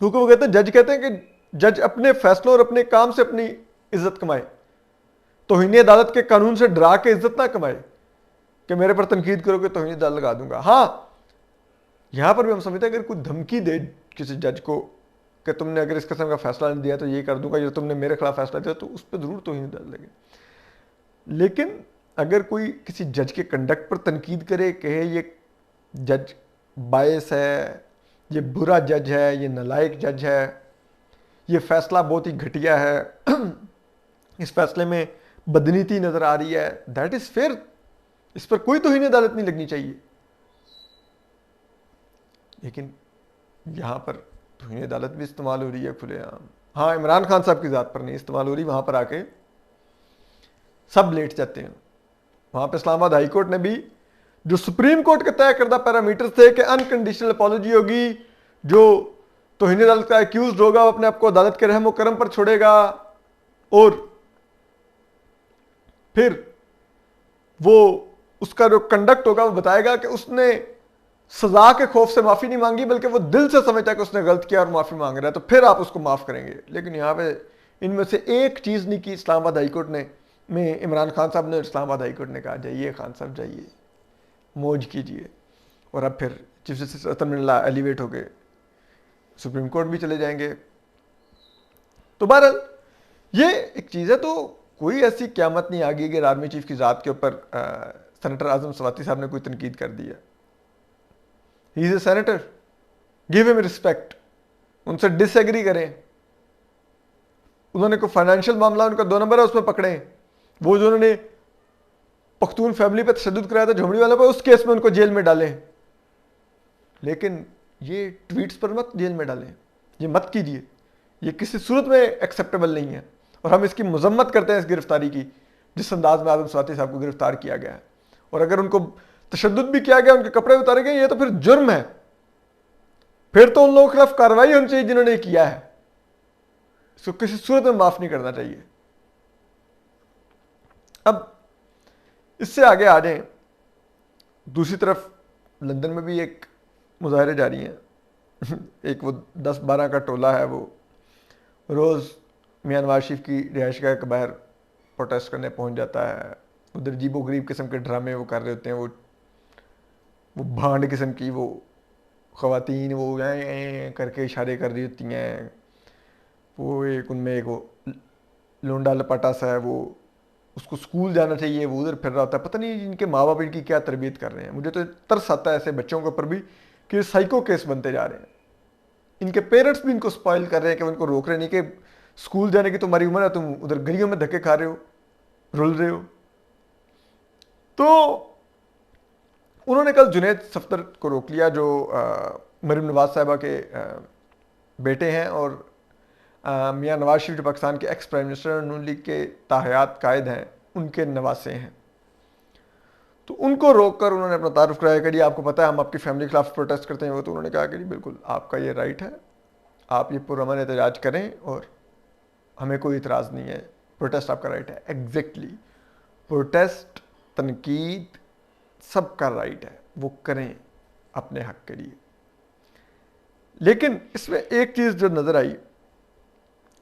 کیونکہ وہ کہتے ہیں جج کہتے ہیں کہ جج اپنے فیصلوں اور اپنے کام سے اپنی عزت کمائے، توہین عدالت کے قانون سے ڈرا کے عزت نہ کمائے کہ میرے پر تنقید کرو کہ توہین عدالت لگا دوں گا۔ ہاں یہاں پر بھی ہم سمجھتے ہیں اگر کوئی دھمکی دے کسی جج کو کہ تم نے اگر اس قسم کا فیصلہ نہیں دیا تو یہ کر دوں گا، یا تم نے میرے خلاف فیصلہ دیا، تو اس پہ ضرور توہین عدالت لگے۔ لیکن اگر کوئی کسی جج کے کنڈکٹ پر تنقید کرے کہ یہ جج باعث ہے، یہ برا جج ہے، یہ نالائق جج ہے، یہ فیصلہ بہت ہی گھٹیا ہے، اس فیصلے میں بدنیتی نظر آ رہی ہے، دیٹ از فیئر، اس پر کوئی توہین عدالت نہیں لگنی چاہیے۔ لیکن یہاں پر توہین عدالت بھی استعمال ہو رہی ہے کھلے عام۔ ہاں عمران خان صاحب کی ذات پر نہیں استعمال ہو رہی، وہاں پر آ کے سب لیٹ جاتے ہیں۔ وہاں پہ اسلام آباد ہائی کورٹ نے بھی جو سپریم کورٹ کے طے کردہ پیرامیٹرز تھے کہ انکنڈیشنل اپالوجی ہوگی، جو توہین عدالت کا ایکیوزڈ ہوگا وہ اپنے آپ کو عدالت کے رحم و کرم پر چھوڑے گا، اور پھر وہ اس کا جو کنڈکٹ ہوگا وہ بتائے گا کہ اس نے سزا کے خوف سے معافی نہیں مانگی بلکہ وہ دل سے سمجھتا ہے کہ اس نے غلط کیا اور معافی مانگ رہا ہے، تو پھر آپ اس کو معاف کریں گے۔ لیکن یہاں پہ ان میں سے ایک چیز نہیں کی اسلام آباد ہائی کورٹ نے، میں عمران خان صاحب نے، اسلام آباد ہائی کورٹ نے کہا جائیے خان صاحب جائیے موج کیجئے، اور اب پھر چیف جسٹس عطا من اللہ ایلیویٹ ہو گئے سپریم کورٹ بھی چلے جائیں گے۔ تو بہرحال یہ ایک چیز ہے، تو کوئی ایسی قیامت نہیں آگی کہ آرمی چیف کی ذات کے اوپر سینیٹر اعظم سواتی صاحب نے کوئی تنقید کر دی ہے۔ ہی از اے سینیٹر، گیو ہم رسپیکٹ، ان سے ڈس ایگری کریں، انہوں نے کوئی فائنینشیل معاملہ ان کا 2 نمبر ہے اس میں پکڑیں، وہ جو انہوں نے پختون فیملی پہ تشدد کرایا تھا جھومڑی والوں پہ، اس کیس میں ان کو جیل میں ڈالیں، لیکن یہ ٹویٹس پر مت جیل میں ڈالیں، یہ مت کیجیے، یہ کسی صورت میں ایکسیپٹیبل نہیں ہے، اور ہم اس کی مذمت کرتے ہیں اس گرفتاری کی جس انداز میں اعظم سواتی صاحب کو گرفتار کیا گیا ہے، اور اگر ان کو تشدد بھی کیا گیا، ان کے کپڑے اتارے گئے، یہ تو پھر جرم ہے، پھر تو ان لوگوں کے خلاف کارروائی ہونی چاہیے جنہوں نے یہ کیا ہے، اس کو کسی صورت میں معاف نہیں کرنا چاہیے۔ اب اس سے آگے آ جائیں، دوسری طرف لندن میں بھی ایک مظاہرے جاری ہیں، ایک وہ 10-12 کا ٹولہ ہے، وہ روز میاں نواز شریف کی رہائش گاہ کے باہر پروٹیسٹ کرنے پہنچ جاتا ہے، ادھر عجیب و غریب قسم کے ڈرامے وہ کر رہے ہوتے ہیں، وہ بھانڈ قسم کی وہ خواتین وہ کر کے اشارے کر رہی ہوتی ہیں، وہ ایک ان میں ایک وہ لونڈا لپاٹا سا ہے، وہ اس کو اسکول جانا چاہیے، وہ ادھر پھر رہا ہوتا ہے، پتہ نہیں ان کے ماں باپ ان کی کیا تربیت کر رہے ہیں۔ مجھے تو ترس آتا ہے ایسے بچوں کے اوپر بھی کہ سائیکو کیس بنتے جا رہے ہیں، ان کے پیرنٹس بھی ان کو سپائل کر رہے ہیں کہ ان کو روک رہے نہیں کہ اسکول جانے کی تمہاری عمر ہے، تم ادھر گلیوں میں دھکے کھا رہے ہو، رول رہے ہو۔ تو انہوں نے کل جنید صفدر کو روک لیا جو مریم نواز صاحبہ کے بیٹے ہیں، اور میاں نواز شریف جو پاکستان کے ایکس پرائم منسٹر نون لیگ کے تاحیات قائد ہیں، ان کے نواسے ہیں۔ تو ان کو روک کر انہوں نے اپنا تعارف کرایا کہ جی آپ کو پتہ ہے ہم آپ کی فیملی کے خلاف پروٹیسٹ کرتے ہیں، تو انہوں نے کہا کہ جی بالکل آپ کا یہ رائٹ ہے، آپ یہ پرامن احتجاج کریں اور ہمیں کوئی اعتراض نہیں ہے، پروٹیسٹ آپ کا رائٹ ہے۔ ایگزیکٹلی، پروٹیسٹ، تنقید سب کا رائٹ ہے، وہ کریں اپنے حق کے لیے۔ لیکن اس میں ایک چیز جو نظر آئی،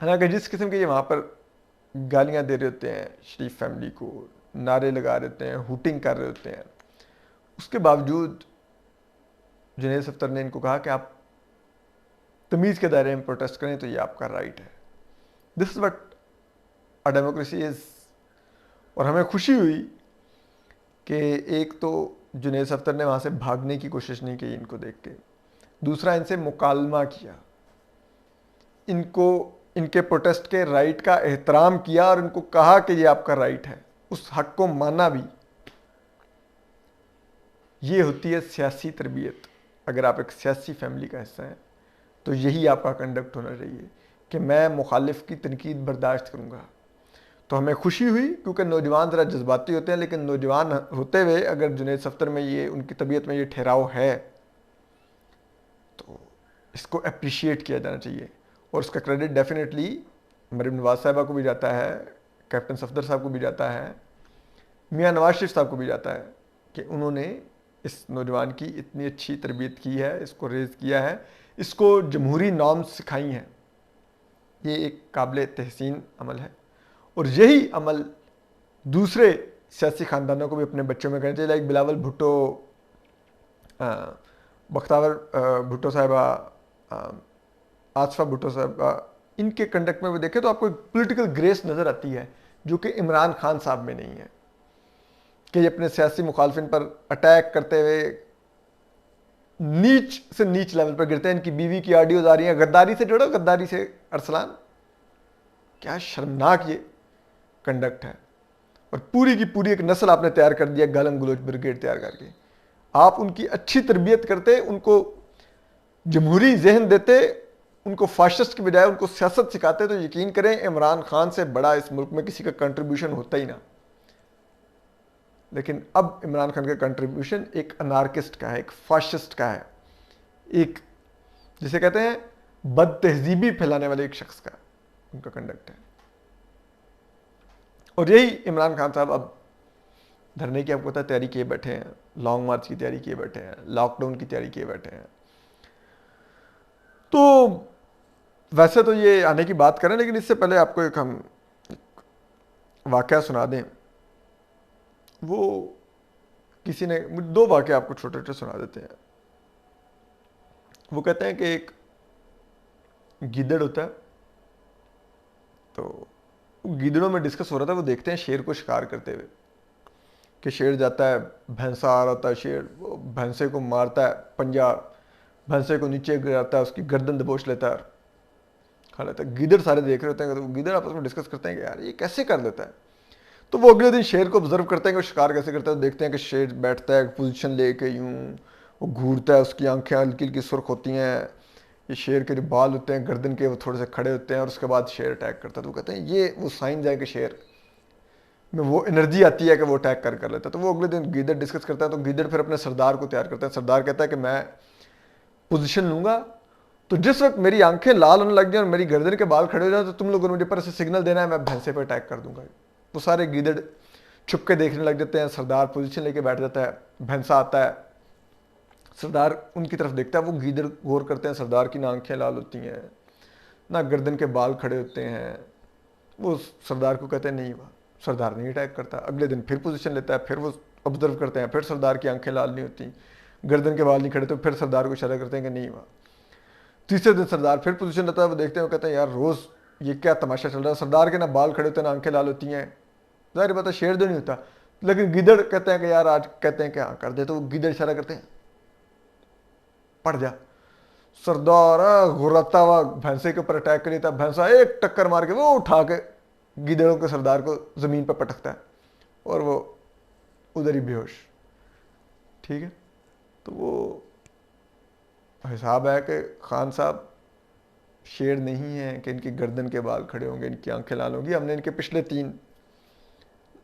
حالانکہ جس قسم کے یہ وہاں پر گالیاں دے رہے ہوتے ہیں شریف فیملی کو، نعرے لگا رہے ہوتے ہیں، ہوٹنگ کر رہے ہوتے ہیں، اس کے باوجود جنید صفدر نے ان کو کہا کہ آپ تمیز کے دائرے میں پروٹیسٹ کریں تو یہ آپ کا رائٹ ہے۔ This is what a democracy is. اور ہمیں خوشی ہوئی کہ ایک تو جنید صفدر نے وہاں سے بھاگنے کی کوشش نہیں کی ان کو دیکھ کے، دوسرا ان سے مکالمہ کیا، ان کو ان کے پروٹیسٹ کے رائٹ کا احترام کیا اور ان کو کہا کہ یہ آپ کا رائٹ ہے، اس حق کو مانا بھی۔ یہ ہوتی ہے سیاسی تربیت۔ اگر آپ ایک سیاسی فیملی کا حصہ ہیں تو یہی آپ کا کنڈکٹ ہونا چاہیے کہ میں مخالف کی تنقید برداشت کروں گا۔ تو ہمیں خوشی ہوئی کیونکہ نوجوان ذرا جذباتی ہوتے ہیں، لیکن نوجوان ہوتے ہوئے اگر جنید صفدر میں یہ ان کی طبیعت میں یہ ٹھہراؤ ہے تو اس کو اپریشیٹ کیا جانا چاہیے، اور اس کا کریڈٹ ڈیفینیٹلی مریم نواز صاحبہ کو بھی جاتا ہے، کیپٹن صفدر صاحب کو بھی جاتا ہے، میاں نواز شریف صاحب کو بھی جاتا ہے کہ انہوں نے اس نوجوان کی اتنی اچھی تربیت کی ہے، اس کو ریز کیا ہے، اس کو جمہوری نارمز سکھائی ہیں، یہ ایک قابل تحسین عمل ہے، اور یہی عمل دوسرے سیاسی خاندانوں کو بھی اپنے بچوں میں کرنا چاہیے. لائک بلاول بھٹو، بختیار بھٹو صاحبہ، آصفہ بھٹو صاحبہ، ان کے کنڈکٹ میں بھی دیکھیں تو آپ کو ایک پولیٹیکل گریس نظر آتی ہے جو کہ عمران خان صاحب میں نہیں ہے، کہ یہ اپنے سیاسی مخالفین پر اٹیک کرتے ہوئے نیچ سے نیچ لیول پر گرتے ہیں. ان کی بیوی کی آڈیوز آ رہی ہیں، غداری سے جوڑو، غداری سے ارسلان. کیا شرمناک یہ کنڈکٹ ہے، اور پوری کی پوری ایک نسل آپ نے تیار کر دیا گالم گلوچ بریگیڈ تیار کر کے. آپ ان کی اچھی تربیت کرتے، ان کو جمہوری ذہن دیتے، ان کو فاشسٹ کی بجائے ان کو سیاست سکھاتے، تو یقین کریں عمران خان سے بڑا اس ملک میں کسی کا کنٹریبیوشن ہوتا ہی نہ. لیکن اب عمران خان کا کنٹریبیوشن ایک انارکسٹ کا ہے، ایک فاشسٹ کا ہے، ایک جسے کہتے ہیں بد تہذیبی پھیلانے والے ایک شخص کا ان کا کنڈکٹ ہے. اور یہی عمران خان صاحب اب دھرنے کی آپ کو پتہ تیاری کیے بیٹھے ہیں، لانگ مارچ کی تیاری کیے بیٹھے ہیں، لاک ڈاؤن کی تیاری کیے بیٹھے ہیں. تو ویسے تو یہ آنے کی بات کریں، لیکن اس سے پہلے آپ کو ایک ہم واقعہ سنا دیں. وہ کسی نے دو واقعہ آپ کو چھوٹے چھوٹے سنا دیتے ہیں. وہ کہتے ہیں کہ ایک گیدڑ ہوتا ہے، تو گیدڑوں میں ڈسکس ہو رہا تھا، وہ دیکھتے ہیں شیر کو شکار کرتے ہوئے کہ شیر جاتا ہے، بھینسا آ رہا ہوتا ہے، شیر وہ بھینسے کو مارتا ہے، پنجہ بھینسے کو نیچے گراتا ہے، اس کی گردن دبوچ لیتا ہے اور کھا لیتا ہے. گیدڑ سارے دیکھ رہے ہوتے ہیں، تو گیدڑ آپس میں ڈسکس کرتے ہیں کہ یار یہ کیسے کر لیتا ہے. تو وہ اگلے دن شیر کو آبزرو کرتے ہیں کہ وہ شکار کیسے کرتا ہے. تو دیکھتے ہیں کہ شیر بیٹھتا ہے پوزیشن لے کے، یوں وہ گھورتا ہے، اس کی آنکھیں ہلکی ہلکی سرخ ہوتی ہیں، یہ شیر کے جو بال ہوتے ہیں گردن کے وہ تھوڑے سے کھڑے ہوتے ہیں، اور اس کے بعد شیر اٹیک کرتا ہے. تو وہ کہتے ہیں یہ وہ سائن ہے کہ شیر میں وہ انرجی آتی ہے کہ وہ اٹیک کر لیتا ہے. تو وہ اگلے دن گیدڑ ڈسکس کرتا ہے. تو گیدڑ پھر اپنے سردار کو تیار کرتا ہے. سردار کہتا ہے کہ میں پوزیشن لوں گا، تو جس وقت میری آنکھیں لال ہونے لگ جائیں اور میری گردن کے بال کھڑے ہو جائیں، تو تم لوگوں نے مجھے پر سے سگنل دینا ہے، میں بھینسے پہ اٹیک کر دوں گا. وہ سارے گیدڑ چھپ کے دیکھنے لگ جاتے ہیں. سردار پوزیشن لے کے بیٹھ جاتا ہے، بھینسا آتا ہے، سردار ان کی طرف دیکھتا ہے. وہ گیدڑ غور کرتے ہیں، سردار کی نہ آنکھیں لال ہوتی ہیں، نہ گردن کے بال کھڑے ہوتے ہیں. وہ سردار کو کہتے ہیں نہیں ہوا، سردار نہیں اٹیک کرتا. اگلے دن پھر پوزیشن لیتا ہے، پھر وہ آبزرو کرتے ہیں، پھر سردار کی آنکھیں لال نہیں ہوتی، گردن کے بال نہیں کھڑے. تو پھر سردار کو اشارہ کرتے ہیں کہ نہیں ہوا. تیسرے دن سردار پھر پوزیشن لیتا ہے. وہ دیکھتے ہیں، وہ کہتے ہیں یار روز یہ کیا تماشا چل رہا ہے، سردار کے نہ بال کھڑے ہوتے ہیں نہ آنکھیں لال ہوتی ہیں. ظاہر بات ہے شیر دو نہیں ہوتا. لیکن گیدڑ کہتے ہیں کہ یار آج کہتے ہیں کہ ہاں کر دے. تو وہ گیدڑ اشارہ کرتے ہیں پڑ جا. سردار غراتا ہوا بھینسے کے اوپر اٹیک کر لیتا. بھینسا ایک ٹکر مار کے وہ اٹھا کے گیدڑوں کے سردار کو زمین پر پٹکتا ہے، اور وہ ادھر ہی بے ہوش. ٹھیک ہے. تو وہ حساب ہے کہ خان صاحب شیر نہیں ہیں کہ ان کی گردن کے بال کھڑے ہوں گے، ان کی آنکھیں لال ہوں گی. ہم نے ان کے پچھلے 3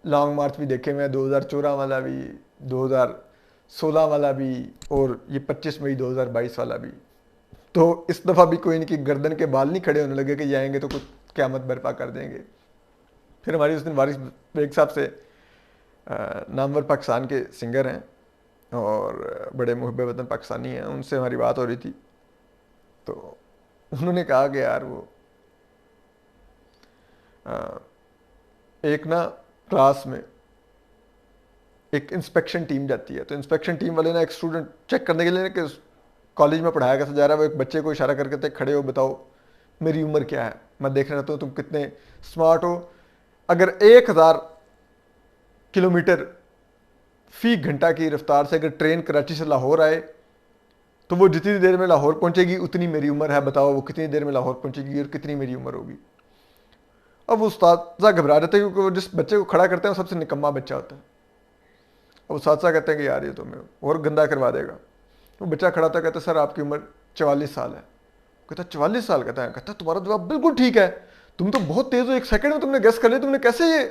لانگ مارچ بھی دیکھے ہوئے ہیں، 2014 والا بھی، 2016 والا بھی، اور یہ 25 مئی 2022 والا بھی. تو اس دفعہ بھی کوئی ان کی گردن کے بال نہیں کھڑے ہونے لگے کہ یہ آئیں گے تو کچھ قیامت برپا کر دیں گے. پھر ہماری اس دن وارث بیگ صاحب سے، نامور پاکستان کے سنگر ہیں اور بڑے محب وطن پاکستانی ہیں، ان سے ہماری بات ہو رہی تھی. تو انہوں نے کہا کہ یار وہ ایک نا کلاس میں ایک انسپیکشن ٹیم جاتی ہے. تو انسپیکشن ٹیم والے نا ایک اسٹوڈنٹ چیک کرنے کے لیے کہ کالج میں پڑھایا کیسے جا رہا ہے، وہ ایک بچے کو اشارہ کر کے کھڑے ہو، بتاؤ میری عمر کیا ہے، میں دیکھنا چاہتا ہوں تم کتنے اسمارٹ ہو. اگر 1000 کلومیٹر فی گھنٹہ کی رفتار سے اگر ٹرین کراچی سے لاہور آئے تو وہ جتنی دیر میں لاہور پہنچے گی اتنی میری عمر ہے، بتاؤ وہ کتنی دیر میں لاہور پہنچے گی اور کتنی میری عمر ہوگی. اب وہ استاذہ گھبرا جاتے ہیں کیونکہ وہ جس بچے کو کھڑا کرتے ہیں وہ سب سے نکما بچہ ہوتا ہے. اب اساتذہ کہتے ہیں کہ یار یہ تو میں اور گندا کروا دے گا. وہ بچہ کھڑا تھا، کہتا ہے سر آپ کی عمر 44 سال ہے. کہتا ہے 44 سال؟ کہتا ہے تمہارا جواب بالکل ٹھیک ہے، تم تو بہت تیز ہو، 1 سیکنڈ میں تم نے گیس کر لیا، تم نے کیسے یہ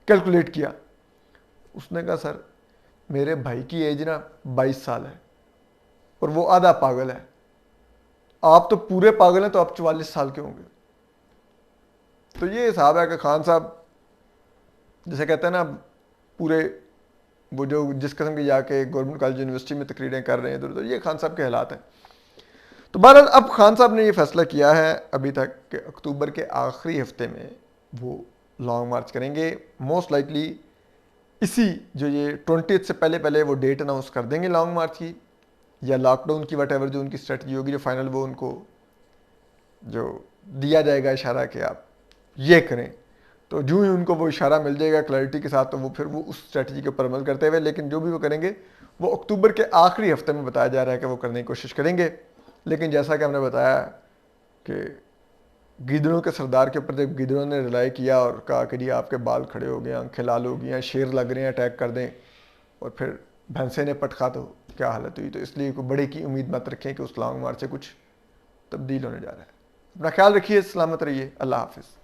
کیلکولیٹ کیا؟ اس نے کہا سر میرے بھائی کی ایج نا 22 سال ہے اور وہ آدھا پاگل ہے، آپ تو پورے پاگل ہیں، تو آپ 44 سال کے ہوں گے. تو یہ حساب ہے کہ خان صاحب جسے کہتے ہیں نا پورے وہ جو جس قسم کی جا کے گورنمنٹ کالج یونیورسٹی میں تقریریں کر رہے ہیں ادھر ادھر، یہ خان صاحب کے حالات ہیں. تو بہرحال اب خان صاحب نے یہ فیصلہ کیا ہے ابھی تک کہ اکتوبر کے آخری ہفتے میں وہ لانگ مارچ کریں گے. موسٹ لائکلی اسی جو یہ 20 سے پہلے وہ ڈیٹ اناؤنس کر دیں گے لانگ مارچ کی، یا لاک ڈاؤن کی، وٹ ایور جو ان کی اسٹریٹجی ہوگی، جو فائنل وہ ان کو جو دیا جائے گا اشارہ کہ آپ یہ کریں. تو جو ہی ان کو وہ اشارہ مل جائے گا کلیئرٹی کے ساتھ، تو وہ پھر وہ اس اسٹریٹجی کے اوپر عمل کرتے ہوئے، لیکن جو بھی وہ کریں گے وہ اکتوبر کے آخری ہفتے میں بتایا جا رہا ہے کہ وہ کرنے کی کوشش کریں گے. لیکن جیسا کہ ہم نے بتایا کہ گیدڑوں کے سردار کے اوپر جب گیدڑوں نے ریلائی کیا اور کہا کہ جی آپ کے بال کھڑے ہو گئے، آنکھیں لال ہو گئی ہیں، شیر لگ رہے ہیں، اٹیک کر دیں، اور پھر بھینسے نے پٹخا تو کیا حالت ہوئی. تو اس لیے کوئی بڑے کی امید مت رکھیں کہ اس لانگ مارچ سے کچھ تبدیل ہونے جا رہا ہے. اپنا خیال رکھیے، سلامت رہیے، اللہ حافظ.